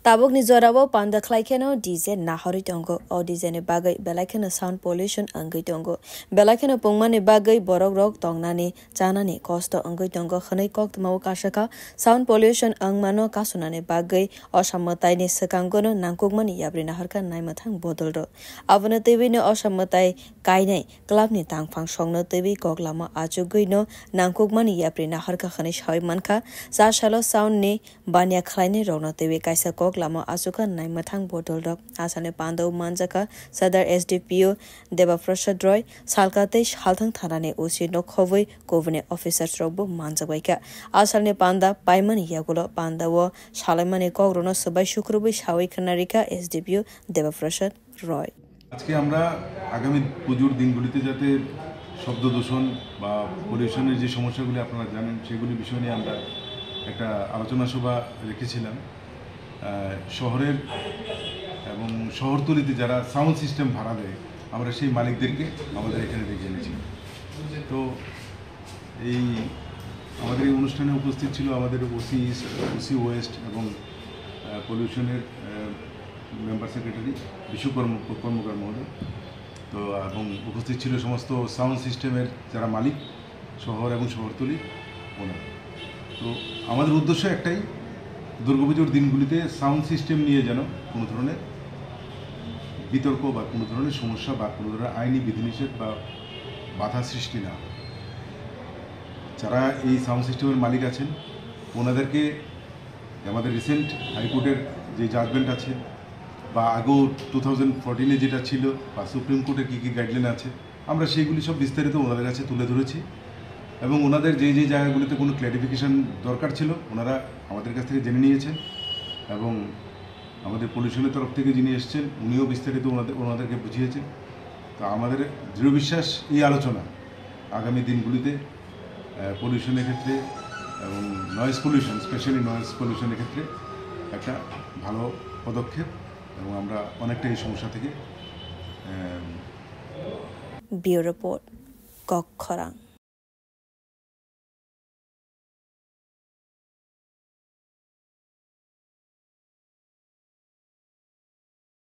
Tabuk ni zorawo panda klaikeno DJ nahori tongo o DJ ni bagai belakeno sound pollution angui tongo belakeno pungmani bagai borok rok tongnani chanani kosto angui tongo khnai kok tmau kasaka sound pollution angmano kasunani bagai osammatai ni sekangono nangkukmani yabri naharka naimathang bodolro abone tebi ni osammatai kainai club ni tangphang songno tebi koklama achugui no nangkukmani yabri naharka khnai shoi manka sa shalo sound ni banya khlaini rona tebi kaisa koklama asuka naimathang bodol rok asane pandau manjaka sadar SDPO Debaprasad Roy salkate halthang thanane osi no khowai governor officers rokbo manjabaika asalne panda paimani yagulo pandawo salamani kogrona sabai শুক্রবার সাওই খানারিকা SDPO Debaprasad Roy আজকে আমরা আগামী পুজোর দিনগুলিতে যাতে শব্দ দূষণ বা পলিউশনের যে সমস্যাগুলি আপনারা জানেন সেগুলি বিষয় নিয়ে আমরা একটা আলোচনা সভা রেখেছিলাম শহরের এবং শহরতলিতে যারা সাউন্ড সিস্টেম ভাড়া দেয় আমরা সেই মালিকদেরকে আমাদের এখানে ডেকে এনেছি তো এই আমাদের এই অনুষ্ঠানে উপস্থিত ছিল আমাদের ওসি ওয়েস্ট এবং পলিউশনের মেম্বার সেক্রেটারি বিশ্ব কর্মকার মহোদয় তো এবং উপস্থিত ছিল সমস্ত সাউন্ড সিস্টেমের যারা মালিক শহর এবং শহরতলি ওনারা তো আমাদের উদ্দেশ্য একটাই দুর্গাপুজোর দিনগুলিতে সাউন্ড সিস্টেম নিয়ে যেন কোনো ধরনের বিতর্ক বা কোনো ধরনের সমস্যা বা কোনো ধরনের আইনি বিধিনিষেধ বা বাধা সৃষ্টি না যারা এই সাউন্ড সিস্টেমের মালিক আছেন ওনাদেরকে আমাদের রিসেন্ট হাইকোর্টের যে জাজমেন্ট আছে বা আগেও 2014-এ যেটা ছিল বা সুপ্রিম কোর্টের কী কী গাইডলাইন আছে আমরা সেইগুলি সব বিস্তারিত ওনাদের কাছে তুলে ধরেছি এবং ওনাদের যে যে জায়গাগুলিতে কোনো ক্ল্যারিফিকেশান দরকার ছিল ওনারা আমাদের কাছ থেকে জেনে নিয়েছেন এবং আমাদের পলিউশনের তরফ থেকে যিনি এসছেন উনিও বিস্তারিত ওনাদেরকে বুঝিয়েছেন তো আমাদের দৃঢ় বিশ্বাস এই আলোচনা আগামী দিনগুলিতে পলিউশনের ক্ষেত্রে এবং নয়েজ পলিউশন স্পেশালি নয়েজ পলিউশনের ক্ষেত্রে একটা ভালো পদক্ষেপ এবং আমরা অনেকটা এই সমস্যা থেকে ব্যুরো রিপোর্ট কক্ষরাং।